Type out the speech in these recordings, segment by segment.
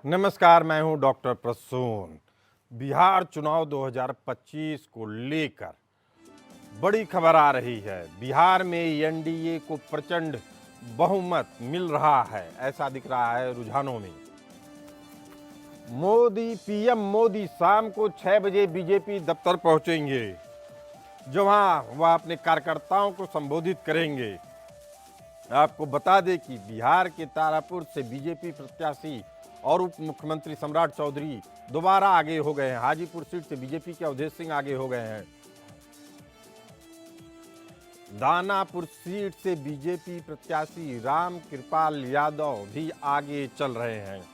नमस्कार, मैं हूं डॉक्टर प्रसून। बिहार चुनाव 2025 को लेकर बड़ी खबर आ रही है। बिहार में एनडीए को प्रचंड बहुमत मिल रहा है, ऐसा दिख रहा है रुझानों में। पीएम मोदी शाम को 6 बजे बीजेपी दफ्तर पहुंचेंगे, जहां वह अपने कार्यकर्ताओं को संबोधित करेंगे। आपको बता दें कि बिहार के तारापुर से बीजेपी प्रत्याशी और उप मुख्यमंत्री सम्राट चौधरी दोबारा आगे हो गए हैं। हाजीपुर सीट से बीजेपी के अवधेश सिंह आगे हो गए हैं। दानापुर सीट से बीजेपी प्रत्याशी राम कृपाल यादव भी आगे चल रहे हैं।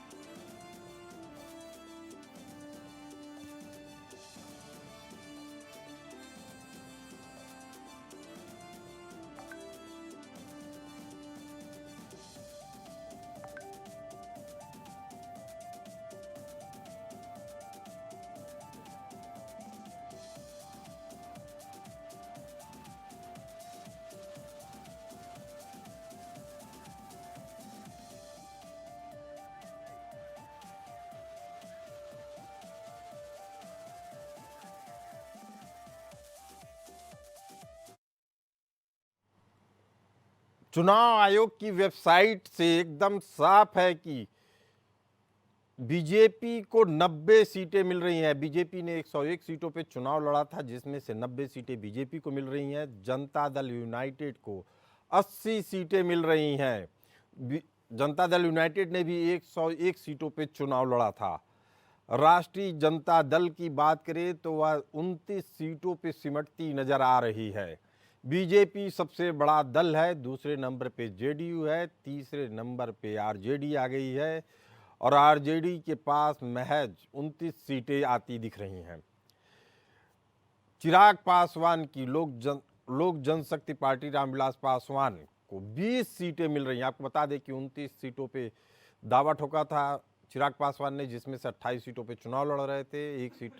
चुनाव आयोग की वेबसाइट से एकदम साफ है कि बीजेपी को 90 सीटें मिल रही हैं। बीजेपी ने 101 सीटों पे चुनाव लड़ा था, जिसमें से 90 सीटें बीजेपी को मिल रही हैं। जनता दल यूनाइटेड को 80 सीटें मिल रही हैं। जनता दल यूनाइटेड ने भी 101 सीटों पे चुनाव लड़ा था। राष्ट्रीय जनता दल की बात करें तो वह 29 सीटों पे सिमटती नजर आ रही है। बीजेपी सबसे बड़ा दल है, दूसरे नंबर पे जेडीयू है, तीसरे नंबर पे आरजेडी आ गई है और आरजेडी के पास महज 29 सीटें आती दिख रही हैं। चिराग पासवान की लोक जनशक्ति पार्टी रामविलास पासवान को 20 सीटें मिल रही हैं। आपको बता दें कि 29 सीटों पे दावा ठोका था चिराग पासवान ने, जिसमें से 28 सीटों पे चुनाव लड़ रहे थे। एक सीट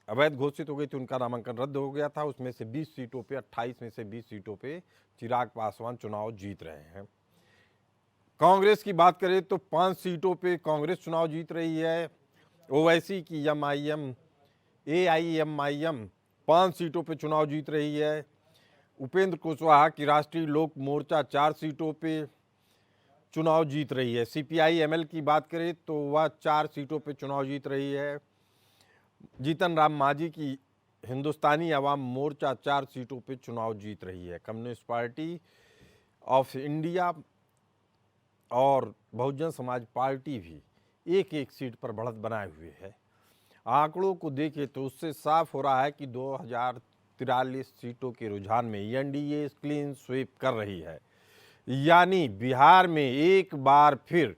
अवैध घोषित हो गई थी, उनका नामांकन रद्द हो गया था। उसमें से 20 सीटों पे 28 में से 20 सीटों पे चिराग पासवान चुनाव जीत रहे हैं। कांग्रेस की बात करें तो 5 सीटों पे कांग्रेस चुनाव जीत रही है। ओवैसी की एमआईएम, एआईएमआईएम 5 सीटों पे चुनाव जीत रही है। उपेंद्र कुशवाहा की राष्ट्रीय लोक मोर्चा 4 सीटों पे चुनाव जीत रही है। सीपीआई एमएल की बात करें तो वह 4 सीटों पे चुनाव जीत रही है। जीतन राम मांझी की हिंदुस्तानी अवाम मोर्चा 4 सीटों पे चुनाव जीत रही है। कम्युनिस्ट पार्टी ऑफ इंडिया और बहुजन समाज पार्टी भी एक एक सीट पर बढ़त बनाए हुए है। आंकड़ों को देखें तो उससे साफ हो रहा है कि 2043 सीटों के रुझान में एनडीए क्लीन स्वीप कर रही है। यानी बिहार में एक बार फिर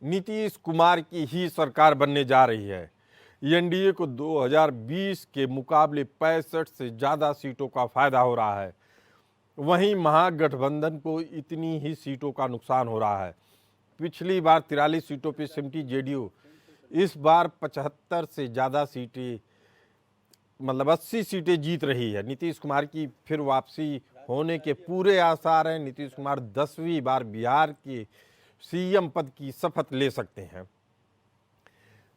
नीतीश कुमार की ही सरकार बनने जा रही है। एनडीए को 2020 के मुकाबले 65 से ज़्यादा सीटों का फायदा हो रहा है। वहीं महागठबंधन को इतनी ही सीटों का नुकसान हो रहा है। पिछली बार 43 सीटों पर सिमटी जेडीयू इस बार 75 से ज़्यादा सीटें, मतलब 80 सीटें जीत रही है। नीतीश कुमार की फिर वापसी होने के पूरे आसार हैं। नीतीश कुमार 10वीं बार बिहार के सीएम पद की शपथ ले सकते हैं।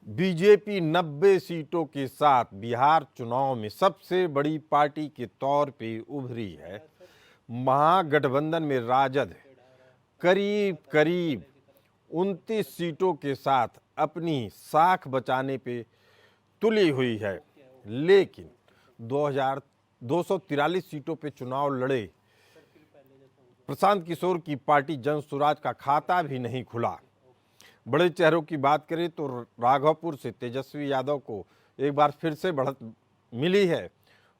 बीजेपी 90 सीटों के साथ बिहार चुनाव में सबसे बड़ी पार्टी के तौर पे उभरी है। महागठबंधन में राजद करीब करीब 29 सीटों के साथ अपनी साख बचाने पे तुली हुई है, लेकिन 243 सीटों पे चुनाव लड़े प्रशांत किशोर की पार्टी जन स्वराज का खाता भी नहीं खुला। बड़े चेहरों की बात करें तो राघवपुर से तेजस्वी यादव को एक बार फिर से बढ़त मिली है।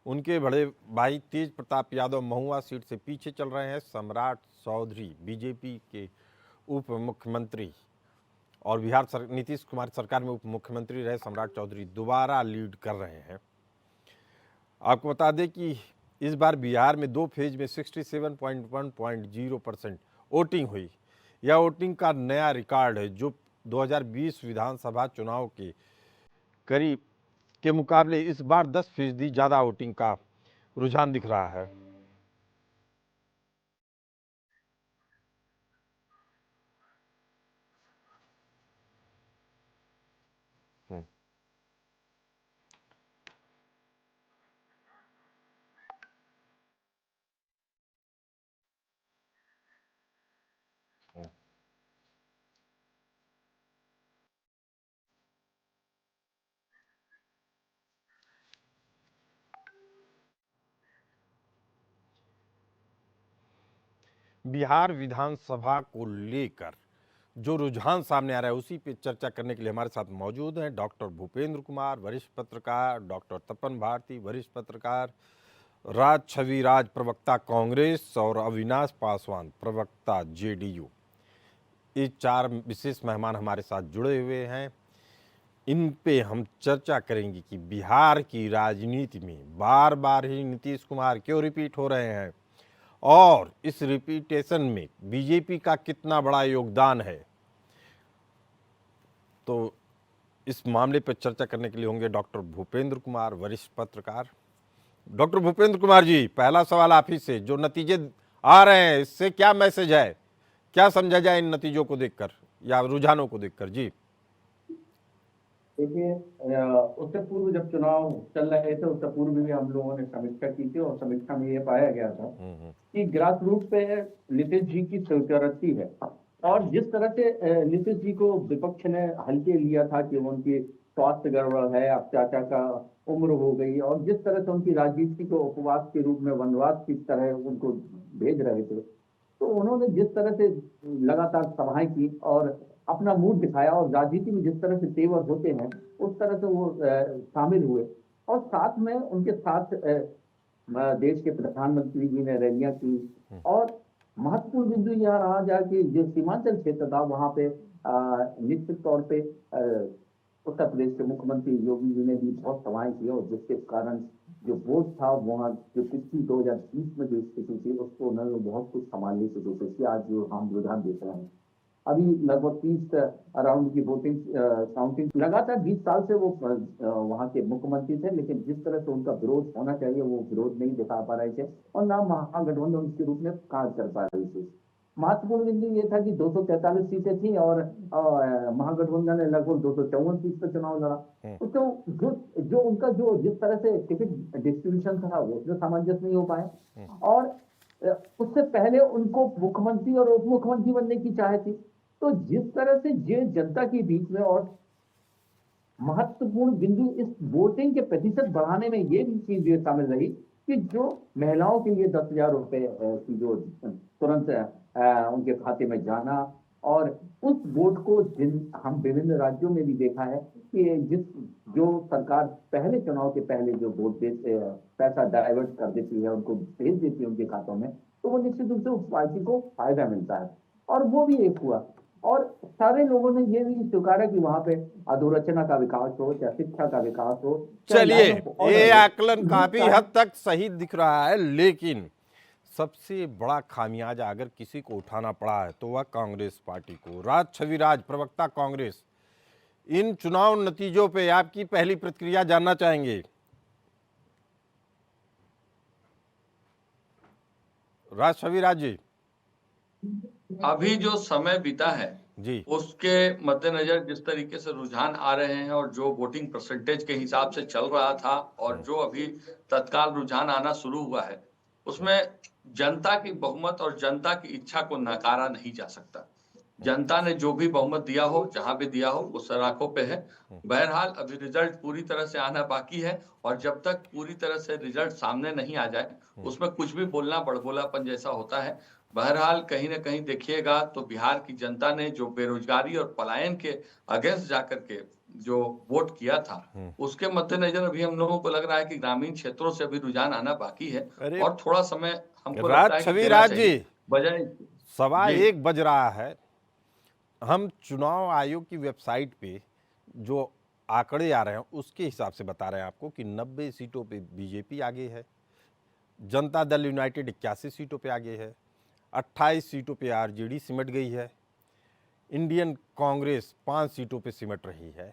उनके बड़े भाई तेज प्रताप यादव महुआ सीट से पीछे चल रहे हैं। सम्राट चौधरी बीजेपी के उप मुख्यमंत्री और नीतीश कुमार सरकार में उप मुख्यमंत्री रहे सम्राट चौधरी दोबारा लीड कर रहे हैं। आपको बता दें कि इस बार बिहार में 2 फेज में 67.1% वोटिंग हुई। यह वोटिंग का नया रिकॉर्ड है, जो 2020 विधानसभा चुनाव के करीब के मुकाबले इस बार 10% ज़्यादा वोटिंग का रुझान दिख रहा है। बिहार विधानसभा को लेकर जो रुझान सामने आ रहा है उसी पे चर्चा करने के लिए हमारे साथ मौजूद हैं डॉक्टर भूपेंद्र कुमार वरिष्ठ पत्रकार, डॉक्टर तपन भारती वरिष्ठ पत्रकार, राज छविराज प्रवक्ता कांग्रेस और अविनाश पासवान प्रवक्ता जेडीयू। ये चार विशेष मेहमान हमारे साथ जुड़े हुए हैं। इन पे हम चर्चा करेंगे कि बिहार की राजनीति में बार बार ही नीतीश कुमार क्यों रिपीट हो रहे हैं और इस रिपीटेशन में बीजेपी का कितना बड़ा योगदान है। तो इस मामले पर चर्चा करने के लिए होंगे डॉक्टर भूपेंद्र कुमार वरिष्ठ पत्रकार। डॉक्टर भूपेंद्र कुमार जी, पहला सवाल आप ही से, जो नतीजे आ रहे हैं इससे क्या मैसेज है, क्या समझा जाए इन नतीजों को देखकर या रुझानों को देखकर? जी देखिए, उससे पूर्व जब चुनाव चल रहे थे उससे पूर्व भी हम लोगों ने समीक्षा की थी और समीक्षा में ये पाया गया था कि ग्रास रूट पे नीतीश जी की स्वीकृति है और जिस तरह से नीतीश जी को विपक्ष ने हल्के लिया था कि उनकी स्वास्थ्य गड़बड़ है, अब चाचा का उम्र हो गई और जिस तरह से उनकी राजनीति को उपवास के रूप में वनवास की तरह उनको भेज रहे थे, तो उन्होंने जिस तरह से लगातार सभाएं की और अपना मूड दिखाया और राजनीति में जिस तरह से तेवर होते हैं उस तरह से वो शामिल हुए और साथ में उनके साथ देश के प्रधानमंत्री जी ने रैलियां की और महत्वपूर्ण बिंदु यह रहा जा कि जो सीमांचल क्षेत्र था वहां पे निश्चित तौर पे उत्तर प्रदेश के मुख्यमंत्री योगी जी ने भी बहुत सभाएं की और जिसके कारण जो वोट था वहाँ जो पिछली 2020 में जो स्थिति थी उसको उन्होंने बहुत कुछ संभालने की कोशिश की। आज जो हम रुझान देख रहे हैं, अभी लगभग 30 राउंड की वोटिंग काउंटिंग लगातार 20 साल से वो वहाँ के मुख्यमंत्री थे, लेकिन जिस तरह से उनका विरोध होना चाहिए वो विरोध नहीं दिखा पा रहे थे और ना महागठबंधन के रूप में कार्य कर पा रही थी। महत्वपूर्ण बिंदु ये था कि 243 सीटें थी और महागठबंधन ने लगभग 254 सीट पर चुनाव लड़ा। तो जो उनका जो जिस तरह से टिकट डिस्ट्रीब्यूशन था वो उसमें सामंजस्य नहीं हो पाया और उससे पहले उनको मुख्यमंत्री और उप मुख्यमंत्री बनने की चाह थी। तो जिस तरह से ये जनता के बीच में और महत्वपूर्ण बिंदु इस वोटिंग के प्रतिशत बढ़ाने में ये भी चीज ये शामिल रही कि जो महिलाओं के लिए 10,000 रुपए की जो तुरंत उनके खाते में जाना और उस वोट को हम विभिन्न राज्यों में भी देखा है कि जो सरकार पहले चुनाव के पहले जो वोट देते पैसा डाइवर्ट कर देती है उनको भेज देती है उनके खातों में, तो वो निश्चित रूप से उस पार्टी को फायदा मिलता है और वो भी एक हुआ और सारे लोगों ने ये भी स्वीकारा कि वहां पे अधोरचना का विकास हो, चाहे शिक्षा का विकास हो। चलिए, ये आकलन काफी हद तक सही दिख रहा है, लेकिन सबसे बड़ा खामियाजा अगर किसी को उठाना पड़ा है तो वह कांग्रेस पार्टी को। राज छविराज प्रवक्ता कांग्रेस, इन चुनाव नतीजों पे आपकी पहली प्रतिक्रिया जानना चाहेंगे। राज छविराज जी। अभी जो समय बीता है जी, उसके मद्देनजर जिस तरीके से रुझान आ रहे हैं और जो वोटिंग परसेंटेज के हिसाब से चल रहा था और जो अभी तत्काल रुझान आना शुरू हुआ है उसमें जनता की बहुमत और जनता की इच्छा को नकारा नहीं जा सकता। जनता ने जो भी बहुमत दिया हो, जहां भी दिया हो, वो सराखों पे है। बहरहाल अभी रिजल्ट पूरी तरह से आना बाकी है और जब तक पूरी तरह से रिजल्ट सामने नहीं आ जाए उसमें कुछ भी बोलना बड़बोलापन जैसा होता है। बहरहाल कहीं ना कहीं देखिएगा तो बिहार की जनता ने जो बेरोजगारी और पलायन के अगेंस्ट जाकर के जो वोट किया था उसके मद्देनजर अभी हम लोगों को लग रहा है कि ग्रामीण क्षेत्रों से अभी रुझान आना बाकी है और थोड़ा समय हमको लगता है कि देना चाहिए। बजाय सवा 1 बज रहा है। हम चुनाव आयोग की वेबसाइट पे जो आंकड़े आ रहे हैं उसके हिसाब से बता रहे हैं आपको कि 90 सीटों पे बीजेपी आगे है, जनता दल यूनाइटेड 81 सीटों पे आगे है, 28 सीटों पे आरजेडी सिमट गई है, इंडियन कांग्रेस 5 सीटों पे सिमट रही है।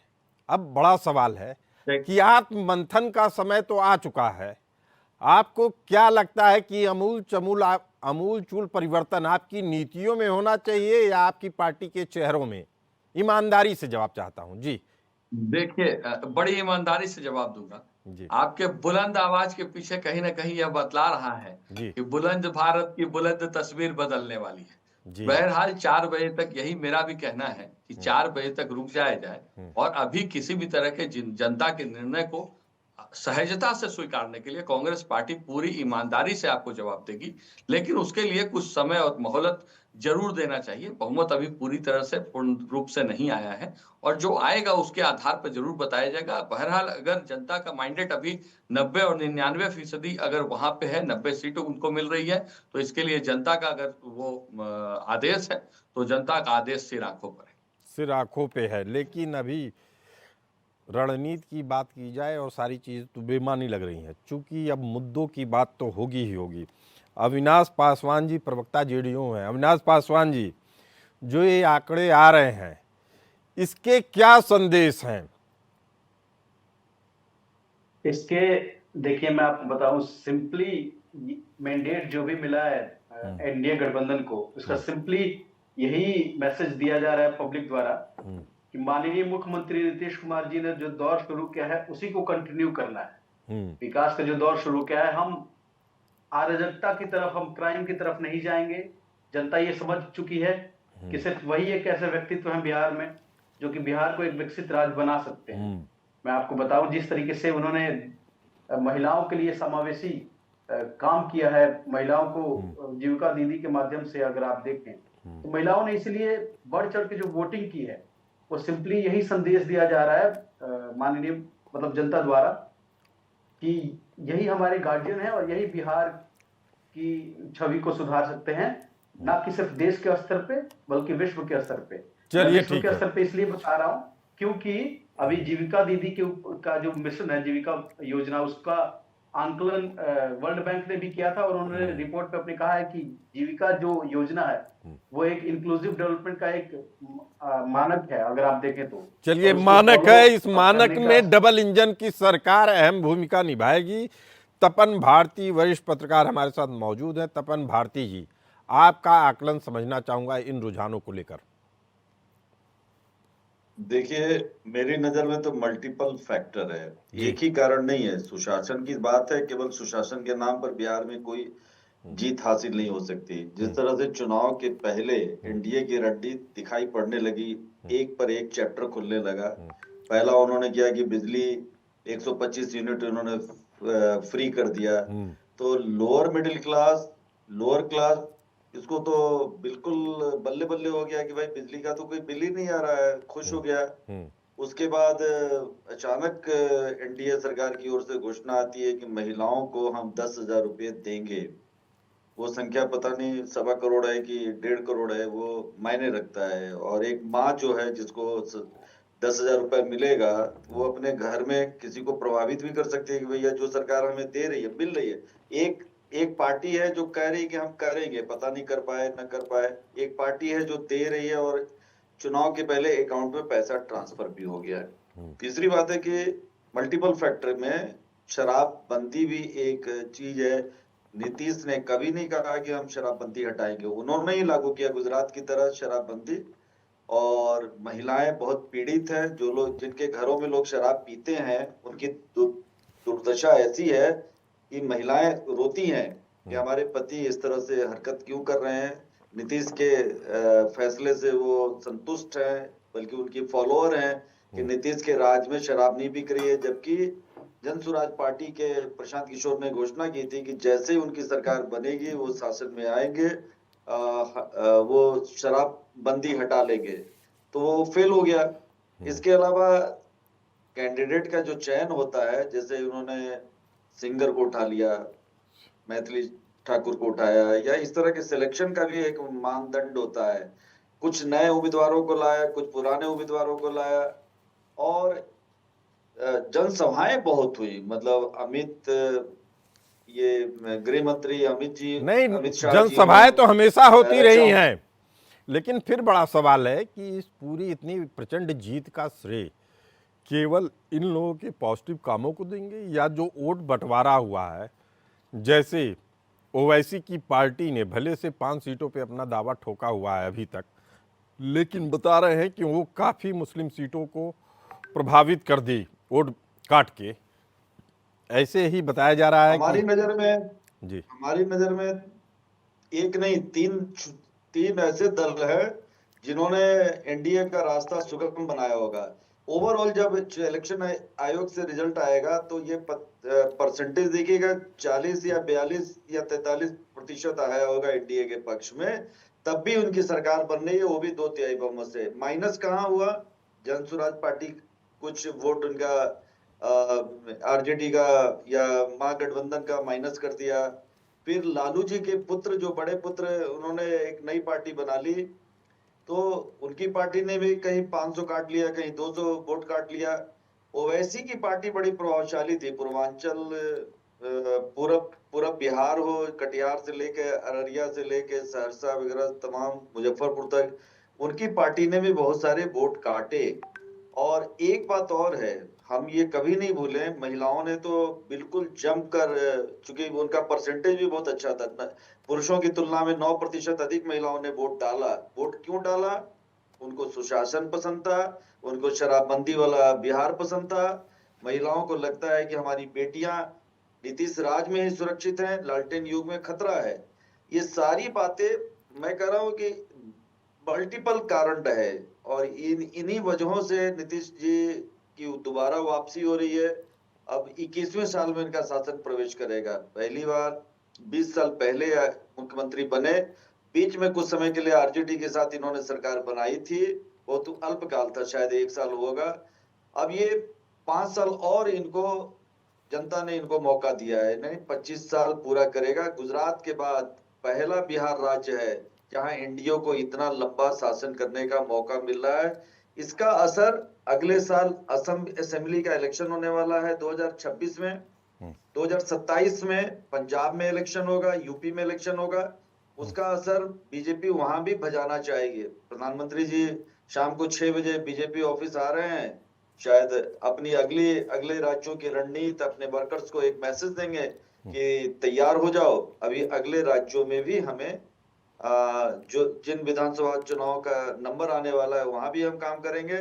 अब बड़ा सवाल है कि आत्ममंथन का समय तो आ चुका है। आपको क्या लगता है कि अमूल चूल परिवर्तन आपकी नीतियों में होना चाहिए या आपकी पार्टी के चेहरों में? ईमानदारी से जवाब चाहता हूं। जी देखिए, बड़ी ईमानदारी से जवाब दूंगा। आपके बुलंद आवाज के पीछे कहीं ना कहीं यह बतला रहा है कि बुलंद भारत की बुलंद तस्वीर बदलने वाली है। बहरहाल 4 बजे तक यही मेरा भी कहना है कि 4 बजे तक रुक जाया जाए और अभी किसी भी तरह के जनता के निर्णय को सहजता से स्वीकारने के लिए कांग्रेस पार्टी पूरी ईमानदारी से आपको जवाब देगी, लेकिन उसके लिए कुछ समय और मोहलत जरूर देना चाहिए। बहुमत अभी पूरी तरह से पूर्ण रूप से नहीं आया है और जो आएगा उसके आधार पर जरूर बताया जाएगा। बहरहाल अगर जनता का माइंडेट अभी 90 और 99% अगर वहां पे है, 90 सीट उनको मिल रही है, तो इसके लिए जनता का अगर वो आदेश है तो जनता का आदेश सिर आंखों पर है। सिर आंखों पे है, लेकिन अभी रणनीति की बात की जाए और सारी चीज़ तो बेमानी लग रही हैं, चूंकि अब मुद्दों की बात तो होगी ही होगी। अविनाश पासवान जी प्रवक्ता जेडीयू हैं। अविनाश पासवान जी, जो ये आंकड़े आ रहे हैं इसके क्या संदेश हैं? इसके देखिए, मैं आपको बताऊं, सिंपली मैंडेट जो भी मिला है एनडीए गठबंधन को, उसका सिंपली यही मैसेज दिया जा रहा है पब्लिक द्वारा कि माननीय मुख्यमंत्री नीतीश कुमार जी ने जो दौर शुरू किया है उसी को कंटिन्यू करना है। विकास का जो दौर शुरू किया है, हम अराजकता की तरफ, हम क्राइम की तरफ नहीं जाएंगे। जनता ये समझ चुकी है कि सिर्फ वही एक ऐसे व्यक्तित्व हैं बिहार में जो कि बिहार को एक विकसित राज्य बना सकते हैं। मैं आपको बताऊं, जिस तरीके से उन्होंने महिलाओं के लिए समावेशी काम किया है, महिलाओं को जीविका दीदी के माध्यम से अगर आप देखें तो महिलाओं ने इसलिए बढ़ चढ़ के जो वोटिंग की है वो सिंपली यही संदेश दिया जा रहा है माननीय मतलब जनता द्वारा कि यही हमारे गार्जियन है और यही बिहार की छवि को सुधार सकते हैं, ना कि सिर्फ देश के स्तर पे बल्कि विश्व के स्तर पे। चलिए, विश्व के स्तर पे इसलिए बता रहा हूं क्योंकि अभी जीविका दीदी का जो मिशन है, जीविका योजना, उसका आंकलन वर्ल्ड बैंक ने भी किया था और उन्होंने रिपोर्ट पे अपने कहा है कि जीविका जो योजना है वो एक इंक्लूसिव डेवलपमेंट का एक मानक है, अगर आप देखें तो। चलिए, मानक है, इस मानक में डबल इंजन की सरकार अहम भूमिका निभाएगी। तपन भारती वरिष्ठ पत्रकार हमारे साथ मौजूद हैं। तपन भारती जी, आपका आकलन समझना चाहूंगा इन रुझानों को लेकर। देखिए, मेरी नजर में तो मल्टीपल फैक्टर है, एक ही कारण नहीं है। सुशासन की बात है, केवल सुशासन के नाम पर बिहार में कोई जीत हासिल नहीं हो सकती। जिस तरह से चुनाव के पहले एनडीए की रणनीति दिखाई पड़ने लगी, एक पर एक चैप्टर खुलने लगा। पहला उन्होंने किया कि बिजली 125 यूनिट उन्होंने फ्री कर दिया, तो lower middle class, lower class, इसको तो बिल्कुल बल्ले बल्ले हो गया कि भाई बिजली का तो कोई बिल ही नहीं आ रहा है, खुश हो गया। उसके बाद अचानक एनडीए सरकार की ओर से घोषणा आती है कि महिलाओं को हम 10,000 रुपये देंगे। वो संख्या पता नहीं 1.25 करोड़ है कि 1.5 करोड़ है, वो मायने रखता है। और एक माँ जो है जिसको 10,000 रुपये मिलेगा, वो अपने घर में किसी को प्रभावित भी कर सकती है कि भैया जो सरकार हमें दे रही है, मिल रही है। एक पार्टी है जो कह रही है कि हम करेंगे, पता नहीं कर पाए न कर पाए। एक पार्टी है जो दे रही है और चुनाव के पहले अकाउंट में पैसा ट्रांसफर भी हो गया है। तीसरी बात है कि मल्टीपल फैक्टर में शराबबंदी भी एक चीज है। नीतीश ने कभी नहीं कहा कि हम शराबबंदी हटाएंगे, उन्होंने ही लागू किया गुजरात की तरह शराबबंदी। और महिलाएं बहुत पीड़ित हैं, जो लोग जिनके घरों में लोग शराब पीते हैं, उनकी दुर्दशा ऐसी है कि महिलाएं रोती हैं कि हमारे पति इस तरह से हरकत क्यों कर रहे हैं। नीतीश के फैसले से वो संतुष्ट हैं, बल्कि उनकी फॉलोअर हैं कि नीतीश के राज में शराब नहीं बिक रही है। जबकि जन स्वराज पार्टी के प्रशांत किशोर ने घोषणा की थी कि जैसे ही उनकी सरकार बनेगी वो शासन में आएंगे, वो शराबबंदी हटा लेंगे, तो वो फेल हो गया। इसके अलावा कैंडिडेट का जो चयन होता है, जैसे उन्होंने सिंगर को उठा लिया, मैथिली ठाकुर को उठाया, या इस तरह के सिलेक्शन का भी एक मानदंड होता है। कुछ नए उम्मीदवारों को लाया, कुछ पुराने उम्मीदवारों को लाया, और जनसभाएं बहुत हुई। मतलब ये गृह मंत्री अमित शाह जनसभाएं तो हमेशा होती रही हैं, लेकिन फिर बड़ा सवाल है कि इस पूरी इतनी प्रचंड जीत का श्रेय केवल इन लोगों के पॉजिटिव कामों को देंगे, या जो वोट बंटवारा हुआ है, जैसे ओवैसी की पार्टी ने भले से 5 सीटों पे अपना दावा ठोका हुआ है अभी तक, लेकिन बता रहे हैं कि वो काफ़ी मुस्लिम सीटों को प्रभावित कर दी वोट काट के, ऐसे ही बताया जा रहा है। हमारी नज़र में एक नहीं, तीन ऐसे दल हैं जिन्होंने एनडीए का रास्ता सुगम बनाया होगा। ओवरऑल जब इलेक्शन आयोग से रिजल्ट आएगा तो ये परसेंटेज देखिएगा 40 या 42 या 43% आया होगा एनडीए के पक्ष में, तब भी उनकी सरकार बन रही है, वो भी 2/3 बहुमत से। माइनस कहाँ हुआ? जन स्वराज पार्टी कुछ वोट उनका आरजेडी का या महागठबंधन का माइनस कर दिया। फिर लालू जी के पुत्र, जो बड़े पुत्र, उन्होंने एक नई पार्टी बना ली, तो उनकी पार्टी ने भी कहीं 500 काट लिया, कहीं 200 वोट काट लिया। ओवैसी की पार्टी बड़ी प्रभावशाली थी, पूर्वांचल, पूरब बिहार हो, कटिहार से लेके अररिया से लेके सहरसा वगैरह तमाम मुजफ्फरपुर तक, उनकी पार्टी ने भी बहुत सारे वोट काटे। और एक बात और है, हम ये कभी नहीं भूले, महिलाओं ने तो बिल्कुल जमकर, चूंकि उनका परसेंटेज भी बहुत अच्छा था, पुरुषों की तुलना में 9% अधिक महिलाओं ने वोट डाला। वोट क्यों डाला? उनको सुशासन पसंद था, उनको शराबबंदी वाला बिहार पसंद था। महिलाओं को लगता है कि हमारी बेटियां नीतीश राज में ही सुरक्षित हैं, लालटेन युग में खतरा है। ये सारी बातें मैं कह रहा हूं कि मल्टीपल कारण है, और इन्हीं वजहों से नीतीश जी की दोबारा वापसी हो रही है। अब 21वें साल में इनका शासन प्रवेश करेगा। पहली बार 20 साल पहले मुख्यमंत्री बने, बीच में कुछ समय के लिए आरजेडी के साथ इन्होंने सरकार बनाई थी, बहुत अल्पकाल था, शायद 1 साल होगा। अब ये 5 साल और इनको जनता ने इनको मौका दिया है, नहीं 25 साल पूरा करेगा। गुजरात के बाद पहला बिहार राज्य है जहां एनडीए को इतना लंबा शासन करने का मौका मिल रहा है। इसका असर अगले साल असम असेंबली का इलेक्शन होने वाला है 2026 में, 2027 में पंजाब में इलेक्शन होगा, यूपी में इलेक्शन होगा। उसका असर बीजेपी वहां भी भजाना चाहेगी। प्रधानमंत्री जी शाम को 6 बजे बीजेपी ऑफिस आ रहे हैं, शायद अपनी अगले राज्यों की रणनीति, अपने वर्कर्स को एक मैसेज देंगे कि तैयार हो जाओ, अभी अगले राज्यों में भी हमें जो जिन विधानसभा चुनाव का नंबर आने वाला है वहां भी हम काम करेंगे।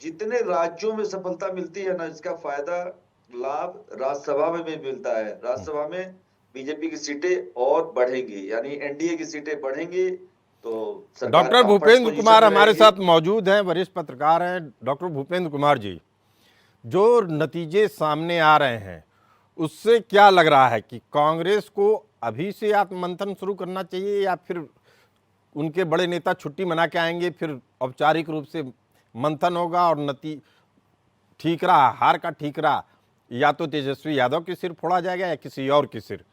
जितने राज्यों में सफलता मिलती है ना, इसका फायदा, लाभ राज्यसभा में भी मिलता है। राज्यसभा में बीजेपी की सीटें और बढ़ेंगी, यानी एनडीए की सीटें बढ़ेंगी, तो सरकार doctor comfort Bhupendra position Kumar में हमारे रहेगी। साथ मौजूद हैं, वरिष्ठ पत्रकार हैं। डॉक्टर भूपेंद्र कुमार जी, जो नतीजे सामने आ रहे हैं उससे क्या लग रहा है कि कांग्रेस को अभी से आत्ममंथन शुरू करना चाहिए, या फिर उनके बड़े नेता छुट्टी मना के आएंगे, फिर औपचारिक रूप से मंथन होगा और ठीकरा, हार का ठीकरा या तो तेजस्वी यादव के सिर फोड़ा जाएगा या किसी और के सिर,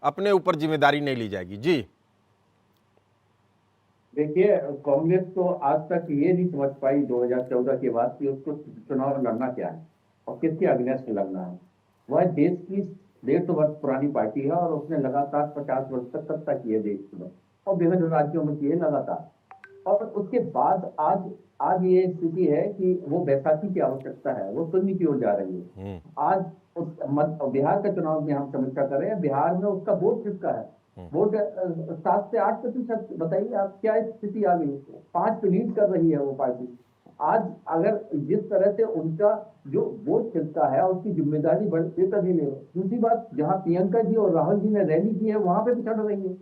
अपने ऊपर जिम्मेदारी नहीं ली जाएगी? जी देखिए, कांग्रेस तो आज तक ये नहीं समझ पाई 2014 के बाद कि उसको चुनाव लड़ना क्या है और किसके अगेंस्ट लड़ना है। वह देश की 150 वर्ष पुरानी पार्टी है और उसने लगातार 50 वर्ष तक सत्ता की है देश में, और विभिन्न राज्यों में की है लगातार। और उसके बाद आज ये स्थिति है कि वो बैसाखी की आवश्यकता है, वो शून्य की ओर जा रही है। आज बिहार का चुनाव में हम समीक्षा कर रहे हैं, बिहार में उसका वोट किसका है? वोट 7 से 8%। बताइए आप, क्या स्थिति आ गई? 5 पे लीड कर रही है वो पार्टी। आज अगर जिस तरह से उनका जो वोट खिलता है उसकी जिम्मेदारी बढ़ती तभी ले। दूसरी बात, जहां प्रियंका जी और राहुल जी ने रैली की है वहां पे भी चढ़ रही है।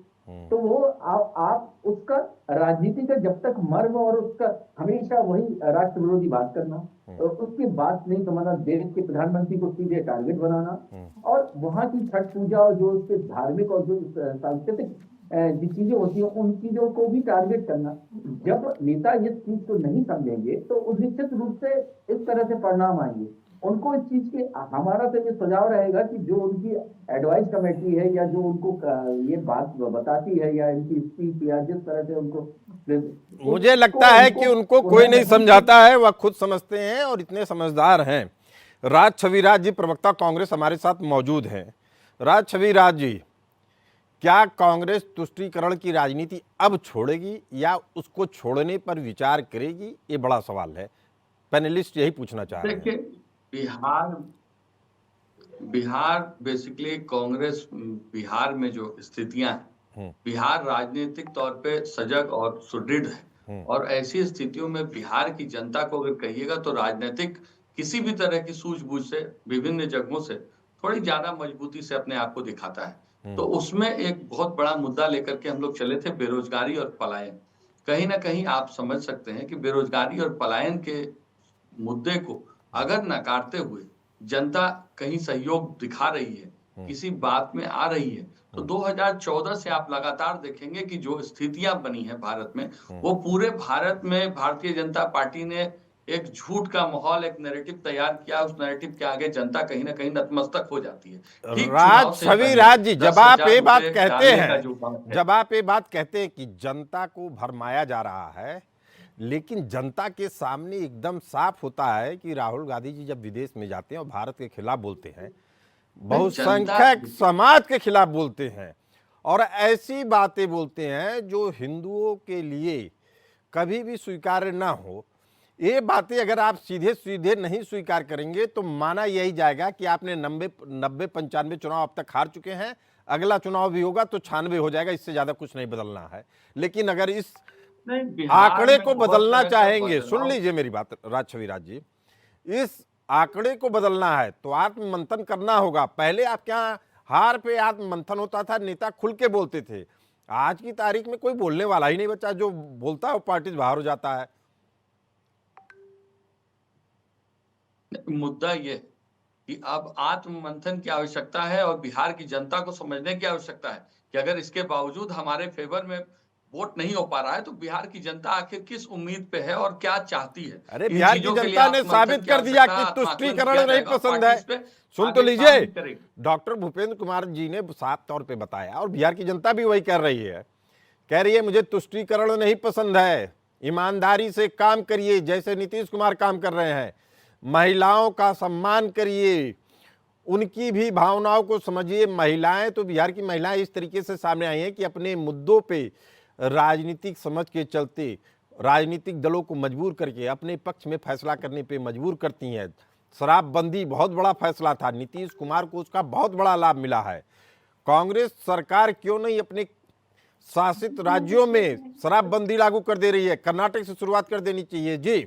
तो वो आप उसका राजनीति का जब तक मर्म और उसका हमेशा वही राष्ट्र विरोधी बात करना, और उसकी बात नहीं समझना, देश के प्रधानमंत्री को सीधे टारगेट बनाना, और वहां की छठ पूजा और जो उसके धार्मिक और जो सांस्कृतिक जो चीजें होती हैं उन चीजों को भी टारगेट करना। जब नेता इस चीज को नहीं समझेंगे तो निश्चित रूप से इस तरह से परिणाम आएंगे। उनको इस चीज के, हमारा तो ये सुझाव रहेगा कि जो उनकी एडवाइस कमेटी है या जो उनको ये बात बताती है या इनकी स्पीच या जिस तरह से उनको, मुझे लगता है कि उनको कोई नहीं समझाता है, वह खुद समझते हैं और इतने समझदार हैं। राज छविराज जी, प्रवक्ता कांग्रेस, हमारे साथ मौजूद हैं। राज छविराज जी, क्या कांग्रेस तुष्टीकरण की राजनीति अब छोड़ेगी या उसको छोड़ने पर विचार करेगी? ये बड़ा सवाल है, पैनलिस्ट यही पूछना चाह रहे हैं। देखिए, बिहार बेसिकली कांग्रेस, बिहार में जो स्थितियां हैं, बिहार राजनीतिक तौर पे सजग और सुदृढ़ है, और ऐसी स्थितियों में बिहार की जनता को अगर कहिएगा तो राजनीतिक किसी भी तरह की सूझबूझ से विभिन्न जगहों से थोड़ी ज्यादा मजबूती से अपने आप को दिखाता है। तो उसमें एक बहुत बड़ा मुद्दा लेकर के हम लोग चले थे, बेरोजगारी और पलायन। कहीं ना कहीं आप समझ सकते हैं कि बेरोजगारी और पलायन के मुद्दे को अगर नकारते हुए जनता कहीं सहयोग दिखा रही है, किसी बात में आ रही है, तो 2014 से आप लगातार देखेंगे कि जो स्थितियां बनी है भारत में, वो पूरे भारत में भारतीय जनता पार्टी ने एक झूठ का माहौल, एक नैरेटिव तैयार किया। उस नैरेटिव के आगे जनता कहीं ना कहीं नतमस्तक हो जाती है। ठीक चुनाव से छवि पहले राज जी, जब आप 10,000 ये बात रुपए कहते डालने का हैं, जो बात है, जब आप ये बात कहते हैं कि जनता को भरमाया जा रहा है, लेकिन जनता के सामने एकदम साफ होता है कि राहुल गांधी जी जब विदेश में जाते हैं और भारत के खिलाफ बोलते हैं, बहुसंख्यक समाज के खिलाफ बोलते हैं और ऐसी बातें बोलते हैं जो हिंदुओं के लिए कभी भी स्वीकार्य ना हो। ये बातें अगर आप सीधे सीधे नहीं स्वीकार करेंगे तो माना यही जाएगा कि आपने 90-95 चुनाव अब तक हार चुके हैं, अगला चुनाव भी होगा तो 96 हो जाएगा, इससे ज्यादा कुछ नहीं बदलना है। लेकिन अगर इस आंकड़े को बदलना चाहेंगे, सुन लीजिए मेरी बात छवि राज जी, इस आंकड़े को बदलना है तो आत्ममंथन करना होगा। पहले आपके यहाँ हार पे आत्ममंथन होता था, नेता खुल के बोलते थे। आज की तारीख में कोई बोलने वाला ही नहीं बचा, जो बोलता है वो पार्टी से बाहर हो जाता है। मुद्दा ये कि अब आत्ममंथन की आवश्यकता है और बिहार की जनता को समझने की आवश्यकता है कि अगर इसके बावजूद हमारे फेवर में वोट नहीं हो पा रहा है तो बिहार की जनता आखिर किस उम्मीद पे है और क्या चाहती है। अरे बिहार की जनता ने साबित कर दिया कि तुष्टीकरण नहीं पसंद है। सुन तो लीजिए, डॉक्टर भूपेंद्र कुमार जी ने साफ तौर पे बताया और बिहार की जनता भी वही कर रही है, कह रही है मुझे तुष्टीकरण नहीं पसंद है, ईमानदारी से काम करिए जैसे नीतीश कुमार काम कर रहे हैं, महिलाओं का सम्मान करिए, उनकी भी भावनाओं को समझिए। महिलाएं तो बिहार की महिलाएं इस तरीके से सामने आई हैं कि अपने मुद्दों पे राजनीतिक समझ के चलते राजनीतिक दलों को मजबूर करके अपने पक्ष में फैसला करने पे मजबूर करती हैं। शराबबंदी बहुत बड़ा फैसला था, नीतीश कुमार को उसका बहुत बड़ा लाभ मिला है। कांग्रेस सरकार क्यों नहीं अपने शासित राज्यों में शराबबंदी लागू कर दे रही है? कर्नाटक से शुरुआत कर देनी चाहिए। जी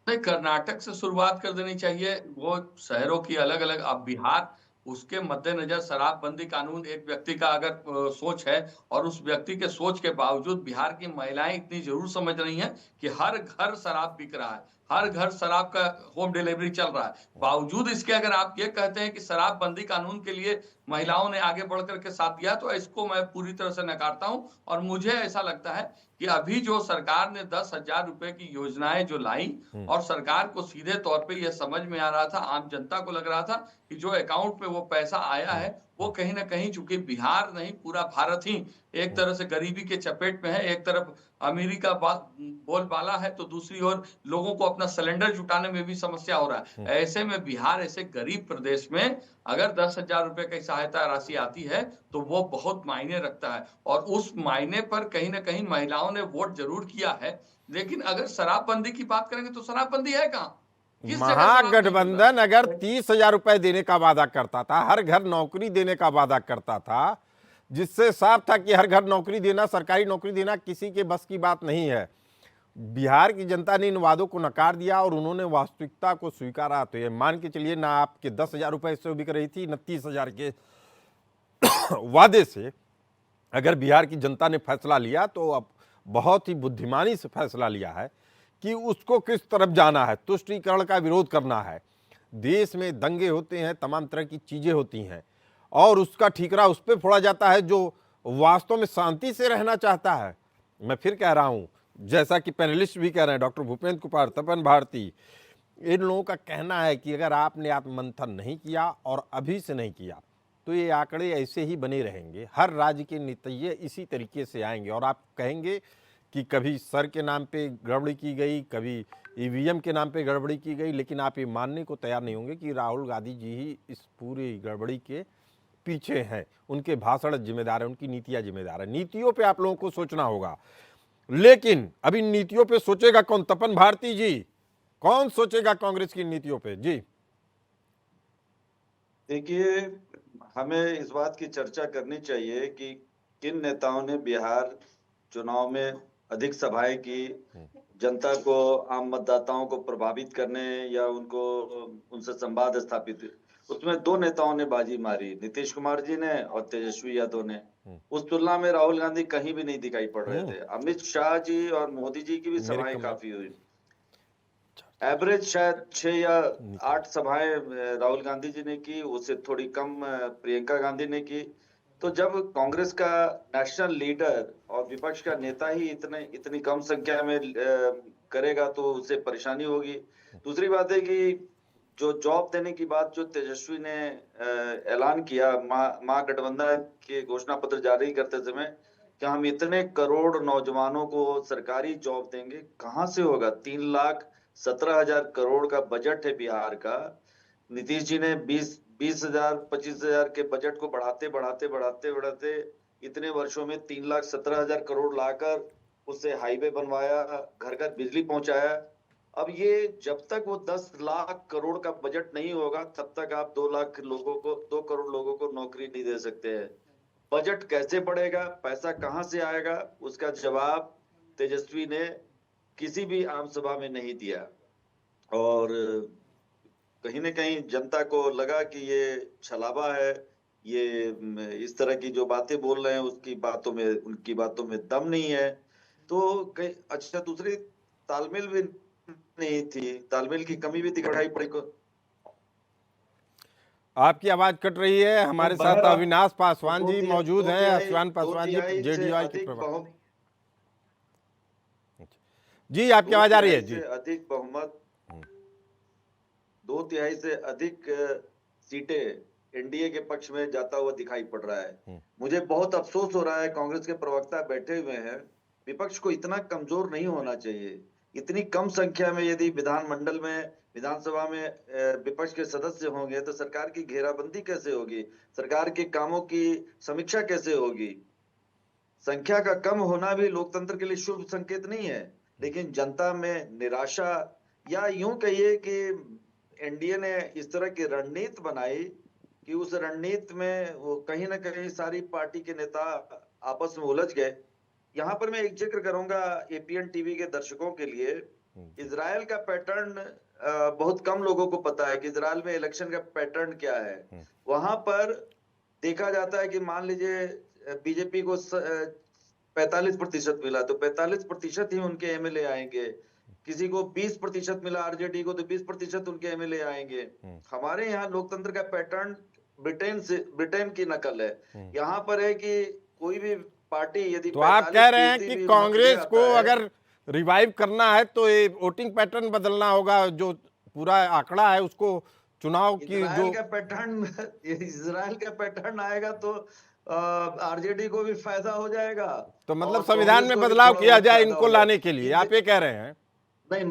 नहीं, कर्नाटक से शुरुआत कर देनी चाहिए। वो शहरों की अलग अलग, अब बिहार उसके मद्देनजर शराबबंदी कानून एक व्यक्ति का अगर सोच है और उस व्यक्ति के सोच के बावजूद बिहार की महिलाएं इतनी जरूर समझ रही हैं कि हर घर शराब बिक रहा है, हर घर शराब का होम डिलीवरी चल रहा है। बावजूद इसके अगर आप ये कहते हैं कि शराबबंदी कानून के लिए महिलाओं ने आगे बढ़कर के साथ दिया, तो इसको मैं पूरी तरह से नकारता हूं। और मुझे ऐसा लगता है कि अभी जो सरकार ने 10,000 रुपए की योजनाएं जो लाई और सरकार को सीधे तौर पे यह समझ में आ रहा था, आम जनता को लग रहा था कि जो अकाउंट में वो पैसा आया है वो कहीं ना कहीं, चूंकि बिहार नहीं पूरा भारत ही एक तरह से गरीबी के चपेट में है, एक तरफ अमीरी का बोलबाला है तो दूसरी ओर लोगों को अपना सिलेंडर जुटाने में भी समस्या हो रहा है। ऐसे में बिहार ऐसे गरीब प्रदेश में अगर 10,000 रुपए की सहायता राशि आती है तो वो बहुत मायने रखता है और उस मायने पर कहीं ना कहीं महिलाओं ने वोट जरूर किया है। लेकिन अगर शराबबंदी की बात करेंगे तो शराबबंदी है कहाँ? महागठबंधन अगर 30,000 रुपए देने का वादा करता था, हर घर नौकरी देने का वादा करता था, जिससे साफ था कि हर घर नौकरी देना, सरकारी नौकरी देना किसी के बस की बात नहीं है। बिहार की जनता ने इन वादों को नकार दिया और उन्होंने वास्तविकता को स्वीकारा। तो ये मान के चलिए ना आपके 10,000 रुपए से बिक रही थी, न 30,000 के वादे से अगर बिहार की जनता ने फैसला लिया तो अब बहुत ही बुद्धिमानी से फैसला लिया है कि उसको किस तरफ जाना है, तुष्टीकरण का विरोध करना है। देश में दंगे होते हैं, तमाम तरह की चीजें होती हैं और उसका ठीकरा उस पर फोड़ा जाता है जो वास्तव में शांति से रहना चाहता है। मैं फिर कह रहा हूं, जैसा कि पैनलिस्ट भी कह रहे हैं, डॉक्टर भूपेंद्र कुमार, तपन भारती, इन लोगों का कहना है कि अगर आपने आत्ममंथन नहीं किया और अभी से नहीं किया तो ये आंकड़े ऐसे ही बने रहेंगे। हर राज्य के नतीजे इसी तरीके से आएंगे और आप कहेंगे कि कभी सर के नाम पे गड़बड़ी की गई, कभी ईवीएम के नाम पे गड़बड़ी की गई, लेकिन आप ये मानने को तैयार नहीं होंगे कि राहुल गांधी जी ही इस पूरी गड़बड़ी के पीछे हैं। उनके भाषण जिम्मेदार है, उनकी नीतियां जिम्मेदार है। नीतियों पे आप लोगों को सोचना होगा, लेकिन अभी नीतियों पे सोचेगा कौन? तपन भारती जी, कौन सोचेगा कांग्रेस की नीतियों पे? जी देखिए, हमें इस बात की चर्चा करनी चाहिए कि किन नेताओं ने बिहार चुनाव में अधिक सभाएं की, जनता को, आम मतदाताओं को प्रभावित करने या उनको उनसे संवाद स्थापित उसमें दो नेताओं ने बाजी मारी, नीतीश कुमार जी ने और तेजस्वी यादव ने। उस तुलना में राहुल गांधी कहीं भी नहीं दिखाई पड़ रहे थे। अमित शाह जी और मोदी जी की भी मेरे सभाएं कमरे- काफी हुई। एवरेज शायद 6 या 8 सभाएं राहुल गांधी जी ने की, उससे थोड़ी कम प्रियंका गांधी ने की। तो जब कांग्रेस का नेशनल लीडर और विपक्ष का नेता ही इतनी कम संख्या में करेगा तो उससे परेशानी होगी। दूसरी बात है कि जो जॉब देने की बात जो तेजस्वी ने ऐलान किया महागठबंधन के घोषणा पत्र जारी करते समय कि हम इतने करोड़ नौजवानों को सरकारी जॉब देंगे, कहां से होगा? 3,17,000 करोड़ का बजट है बिहार का। नीतीश जी ने 20,000 25,000 के बजट को बढ़ाते इतने वर्षों में 3,17,000 करोड़ लाकर उससे हाईवे बनवाया, घर घर बिजली पहुंचाया। अब ये जब तक वो 10 लाख करोड़ का बजट नहीं होगा तब तक आप 2 करोड़ लोगों को नौकरी नहीं दे सकते हैं। बजट कैसे बढ़ेगा, पैसा कहां से आएगा, उसका जवाब तेजस्वी ने किसी भी आम सभा में नहीं दिया। और कहीं न कहीं जनता को लगा कि ये छलावा है, ये इस तरह की जो बातें बोल रहे हैं उनकी बातों में दम नहीं है। तो अच्छा, दूसरी तालमेल भी नहीं थी, तालमेल की कमी भी दिखाई पड़ी को। आपकी आवाज कट रही है। हमारे साथ अविनाश पासवान जी मौजूद हैं। अविनाश पासवान जी जेडीयू के प्रवक्ता। जी, आपकी आवाज आ रही है जी। अधिक बहुमत, 2/3 से अधिक सीटें एनडीए के पक्ष में जाता हुआ दिखाई पड़ रहा है। मुझे बहुत अफसोस हो रहा है, कांग्रेस के प्रवक्ता बैठे हुए हैं। विपक्ष को इतना कमजोर नहीं होना चाहिए। इतनी कम संख्या में यदि विधानसभा में विपक्ष के सदस्य होंगे तो सरकार की घेराबंदी कैसे होगी? सरकार के कामों की समीक्षा कैसे होगी? संख्या का कम होना भी लोकतंत्र के लिए शुभ संकेत नहीं है। लेकिन जनता में निराशा, या यूं कहिए कि एनडीए ने इस तरह की रणनीति बनाई कि उस रणनीति में वो कहीं ना कहीं सारी पार्टी के नेता आपस में उलझ गए। यहाँ पर मैं एक जिक्र करूंगा एपीएन टीवी के दर्शकों के लिए। इजराइल का पैटर्न बहुत कम लोगों को पता है कि इजराइल में इलेक्शन का पैटर्न क्या है। वहां पर देखा जाता है कि मान लीजिए बीजेपी को 45% मिला तो 45% ही उनके एमएलए आएंगे। किसी को 20% मिला आरजेडी को तो 20% उनके एमएलए आएंगे। हमारे यहाँ लोकतंत्र का पैटर्न ब्रिटेन की नकल है। यहाँ पर है कि कोई भी पार्टी यदि तो आप कह रहे हैं कि कांग्रेस को अगर रिवाइव करना है तो ये वोटिंग पैटर्न बदलना होगा, जो पूरा आंकड़ा है उसको चुनाव की जो इजराइल का पैटर्न आएगा तो आरजेडी को भी फायदा हो जाएगा। तो मतलब संविधान में बदलाव किया जाए इनको लाने के लिए, आप ये कह रहे हैं? नहीं,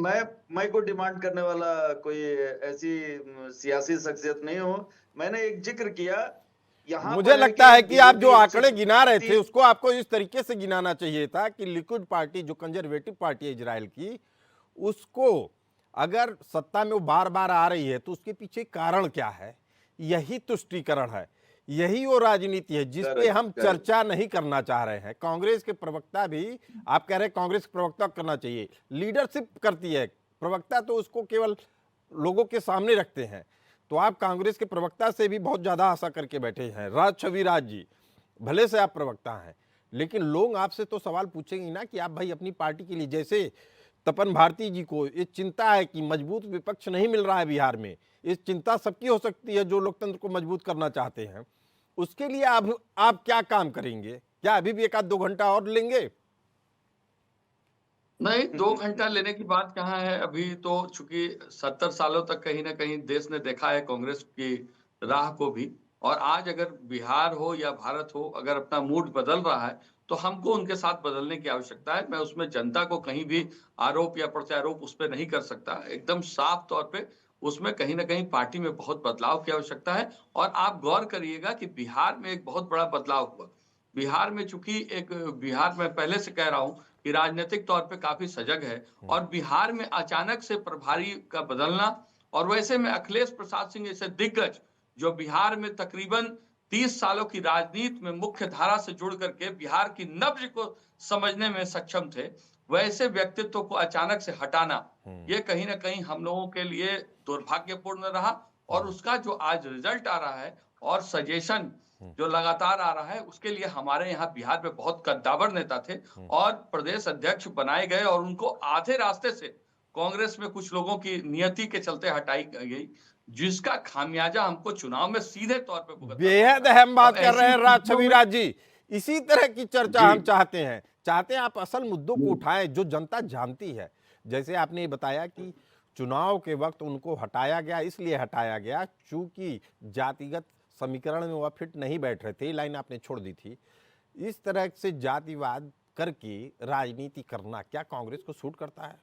मैं कोई डिमांड करने वाला कोई ऐसी सियासी शख्सियत नहीं हूं। मैंने एक जिक्र किया। मुझे लगता है कि आप जो आंकड़े गिना रहे थे उसको आपको इस तरीके से गिनाना चाहिए था कि लिक्विड पार्टी जो कंजर्वेटिव पार्टी है इजराइल की, उसको अगर सत्ता में वो बार बार आ रही है तो उसके पीछे कारण क्या है? यही तुष्टीकरण है, यही वो राजनीति है जिस पे हम चर्चा नहीं करना चाह रहे हैं। कांग्रेस के प्रवक्ता भी, आप कह रहे हैं कांग्रेस के प्रवक्ता करना चाहिए, लीडरशिप करती है, प्रवक्ता तो उसको केवल लोगों के सामने रखते हैं। तो आप कांग्रेस के प्रवक्ता से भी बहुत ज्यादा आशा करके बैठे हैं। राज छविराज जी, भले से आप प्रवक्ता हैं लेकिन लोग आपसे तो सवाल पूछेंगे ना कि आप भाई अपनी पार्टी के लिए, जैसे तपन भारती जी को ये चिंता है कि मजबूत विपक्ष नहीं मिल रहा है बिहार में, इस चिंता सबकी हो सकती है जो लोकतंत्र को मजबूत करना चाहते हैं। उसके लिए आप क्या काम करेंगे? क्या अभी भी 1-2 घंटा और लेंगे? नहीं, 2 घंटा लेने की बात कहाँ है। अभी तो चूंकि 70 सालों तक कहीं ना कहीं देश ने देखा है कांग्रेस की राह को भी, और आज अगर बिहार हो या भारत हो, अगर अपना मूड बदल रहा है तो हमको उनके साथ बदलने की आवश्यकता है। मैं उसमें जनता को कहीं भी आरोप या प्रत्यारोप उस पर नहीं कर सकता। एकदम साफ तौर पे उसमें कहीं ना कहीं पार्टी में बहुत बदलाव की आवश्यकता है। और आप गौर करिएगा कि बिहार में एक बहुत बड़ा बदलाव हुआ। बिहार में चूंकि बिहार में पहले से कह रहा हूं कि राजनीतिक तौर पे काफी सजग है, और बिहार में अचानक से प्रभारी का बदलना, और वैसे में अखिलेश प्रसाद सिंह जैसे दिग्गज जो बिहार में तकरीबन 30 सालों की राजनीति में मुख्य धारा से जुड़ करके बिहार की नब्ज को समझने में सक्षम थे, वैसे व्यक्तित्व को अचानक से हटाना, ये कहीं ना कहीं हम लोगों के लिए दुर्भाग्यपूर्ण रहा और उसका जो आज रिजल्ट आ रहा है और सजेशन जो लगातार आ रहा है, उसके लिए हमारे यहाँ बिहार में बहुत कद्दावर नेता थे और प्रदेश अध्यक्ष बनाए गए और उनको आधे रास्ते से कांग्रेस में कुछ लोगों की नियति के चलते हटाई गई, जिसका खामियाजा हमको चुनाव में सीधे तौर पे भुगतना बेहद पड़ा। अहम बात अब कर रहे हैं ऐसी राज स्थितियों में- छविराज जी। इसी तरह की चर्चा जी। हम चाहते हैं आप असल मुद्दों को उठाएं जो जनता जानती है। जैसे आपने बताया कि चुनाव के वक्त उनको हटाया गया, इसलिए हटाया गया चूंकि जातिगत समीकरण में वह फिट नहीं बैठ रहे थे, ये लाइन आपने छोड़ दी थी। इस तरह से जातिवाद करके राजनीति करना क्या कांग्रेस को सूट करता है?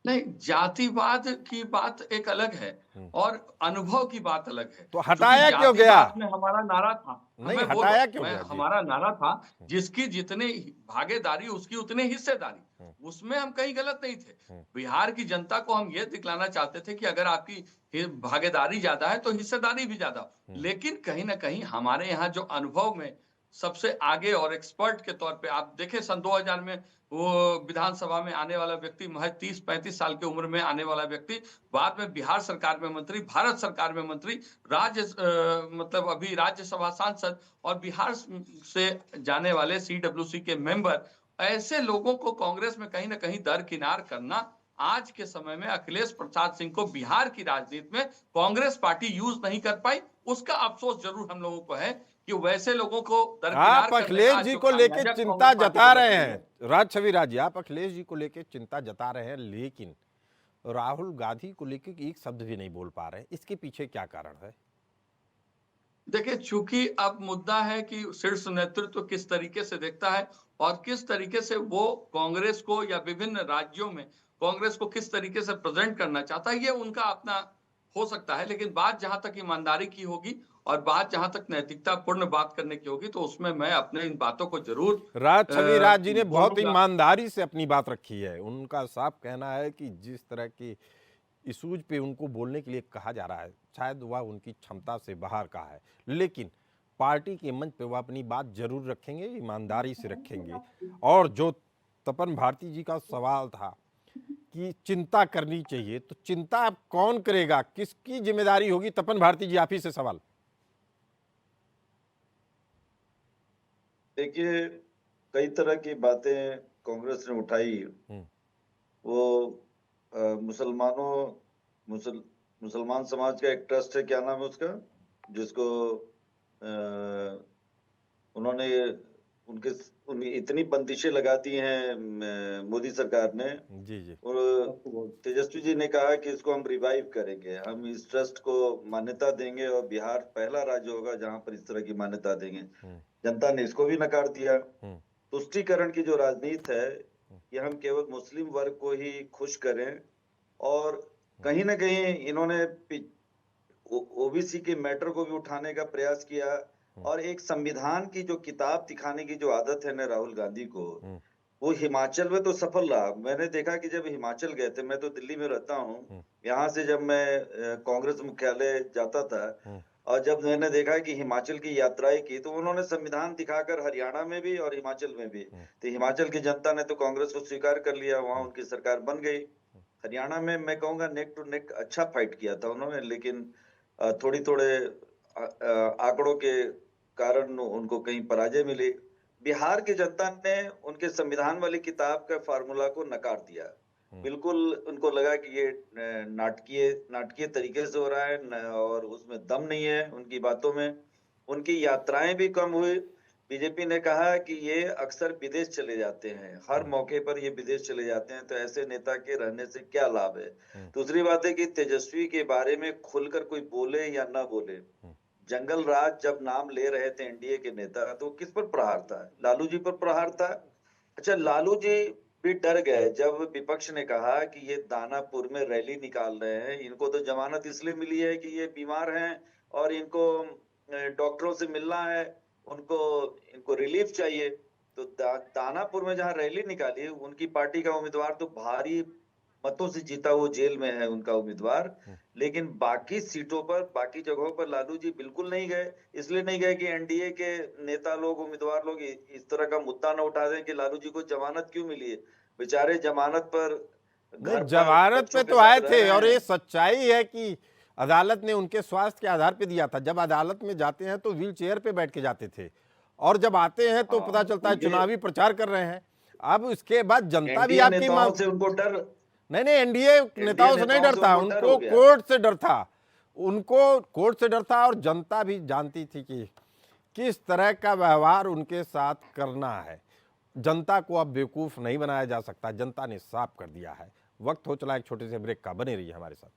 नहीं, जातिवाद की बात एक अलग है और अनुभव की बात अलग है। तो हटाया क्योंकि क्यों गया? जातिवाद में हमारा नारा था, नहीं, मैं बोल हटाया रहा हूं, क्यों मैं गया जी? हमारा नारा था जिसकी जितनी भागीदारी उसकी उतनी हिस्सेदारी, उसमें हम कहीं गलत नहीं थे। बिहार की जनता को हम ये दिखलाना चाहते थे कि अगर आपकी भागीदारी ज्यादा है तो हिस्सेदारी भी ज्यादा। लेकिन कहीं ना कहीं हमारे यहाँ जो अनुभव में सबसे आगे और एक्सपर्ट के तौर पे आप देखें, सन 2000 में वो विधानसभा में आने वाला व्यक्ति, महज 30-35 साल की उम्र में आने वाला व्यक्ति, बाद में बिहार सरकार में मंत्री, भारत सरकार में मंत्री, मतलब अभी राज्यसभा सांसद और बिहार से जाने वाले CWC के मेंबर, ऐसे लोगों को कांग्रेस में कहीं ना कहीं दरकिनार करना आज के समय में अखिलेश प्रसाद सिंह को बिहार की राजनीति में कांग्रेस पार्टी यूज नहीं कर पाई, उसका अफसोस जरूर हम लोगों को है कि वैसे लोगों को दरकिनार आप करने अखिलेश का जी जो को लेके खामियाजा चिंता कांग्रेस पार्टी जता को रहे बची हैं, है। राज छविराज जी, आप अखिलेश जी को लेके चिंता जता रहे हैं, लेकिन राहुल गांधी को लेके एक शब्द भी नहीं बोल पा रहे हैं। इसके पीछे क्या कारण है? देखिए, चूंकि अब मुद्दा है कि शीर्ष नेतृत्व किस तरीके से देखता है और किस तरीके से वो कांग्रेस को या विभिन्न राज्यों में कांग्रेस को किस तरीके से प्रेजेंट करना चाहता है, ये उनका अपना हो सकता है। लेकिन बात जहां तक ईमानदारी की होगी और बात जहां तक नैतिकता पूर्ण बात करने की होगी, तो उसमें मैं अपने इन बातों को जरूर राज छविराज जी ने बहुत बोलूंगा। ईमानदारी से अपनी बात रखी है। उनका साफ कहना है कि जिस तरह के इशूज पे उनको बोलने के लिए कहा जा रहा है, शायद वह उनकी क्षमता से बाहर का है, लेकिन पार्टी के मंच पे वह अपनी बात जरूर रखेंगे, ईमानदारी से रखेंगे। और जो तपन भारती जी का सवाल था कि चिंता करनी चाहिए, तो चिंता अब कौन करेगा, किसकी जिम्मेदारी होगी? तपन भारती जी, आप ही से सवाल। देखिए, कई तरह की बातें कांग्रेस ने उठाई। वो मुसलमान समाज का एक ट्रस्ट है, क्या नाम है उसका, जिसको उन्होंने उनकी इतनी बंदिशें लगा दी हैं मोदी सरकार ने। जी जी। और तेजस्वी जी ने कहा कि इसको हम रिवाइव करेंगे, हम इस ट्रस्ट को मान्यता देंगे और बिहार पहला राज्य होगा जहां पर इस तरह की मान्यता देंगे। जनता ने इसको भी नकार दिया। तुष्टीकरण की जो राजनीति है, कि हम केवल मुस्लिम वर्ग को ही खुश करें, और कहीं ना कहीं इन्होंने ओबीसी के मैटर को भी उठाने का प्रयास किया। और एक संविधान की जो किताब दिखाने की जो आदत है ना राहुल गांधी को, वो हिमाचल में तो सफल रहा। मैंने देखा कि जब हिमाचल गए थे, मैं तो दिल्ली में रहता हूँ, यहाँ से जब मैं कांग्रेस मुख्यालय जाता था, और जब मैंने देखा कि हिमाचल की यात्राएं की, तो उन्होंने संविधान दिखाकर हरियाणा में भी और हिमाचल में भी, तो हिमाचल की जनता ने तो कांग्रेस को स्वीकार कर लिया, वहां उनकी सरकार बन गई। हरियाणा में मैं कहूंगा नेक टू नेक अच्छा फाइट किया था उन्होंने, लेकिन थोड़े आंकड़ों के कारण उनको कहीं पराजय मिली। बिहार की जनता ने उनके संविधान वाली किताब का फार्मूला को नकार दिया। बिल्कुल उनको लगा कि ये नाटकीय तरीके से हो रहा है और उसमें दम नहीं है उनकी बातों में। उनकी यात्राएं भी कम हुई। बीजेपी ने कहा कि ये अक्सर विदेश चले जाते हैं, हर मौके पर ये विदेश चले जाते हैं, तो ऐसे नेता के रहने से क्या लाभ है। दूसरी बात है कि तेजस्वी के बारे में खुलकर कोई बोले या ना बोले, जंगल राज जब नाम ले रहे थे एनडीए के नेता, तो किस पर प्रहार था? लालू जी पर प्रहार था। अच्छा, लालू जी भी डर गए जब विपक्ष ने कहा कि ये दानापुर में रैली निकाल रहे हैं, इनको तो जमानत इसलिए मिली है कि ये बीमार हैं और इनको डॉक्टरों से मिलना है, इनको रिलीफ चाहिए। तो दानापुर में जहां रैली निकाली, उनकी पार्टी का उम्मीदवार तो भारी मतों से जीता, वो जेल में है उनका उम्मीदवार, लेकिन बाकी सीटों पर, बाकी जगहों पर लालू जी बिल्कुल नहीं गए। इसलिए नहीं गए कि एनडीए के नेता लोग, उम्मीदवार लोग इस तरह का मुद्दा न उठा दें कि लालू जी को जमानत क्यों मिली है। बेचारे जमानत पर नहीं, जमानत पे तो आए थे, और ये सच्चाई है कि अदालत ने उनके स्वास्थ्य के आधार पे दिया था। जब अदालत में जाते हैं तो व्हील चेयर पे बैठ के जाते थे, और जब आते हैं तो पता चलता है चुनावी प्रचार कर रहे हैं। अब इसके बाद जनता भी आपकी मांग से उनको डर, नहीं, एनडीए नेताओं से नहीं डरता, उनको कोर्ट से डर था, उनको कोर्ट से डर था। और जनता भी जानती थी कि किस तरह का व्यवहार उनके साथ करना है। जनता को अब बेवकूफ नहीं बनाया जा सकता, जनता ने साफ कर दिया है। वक्त हो चला एक छोटे से ब्रेक का, बने रहिए हमारे साथ।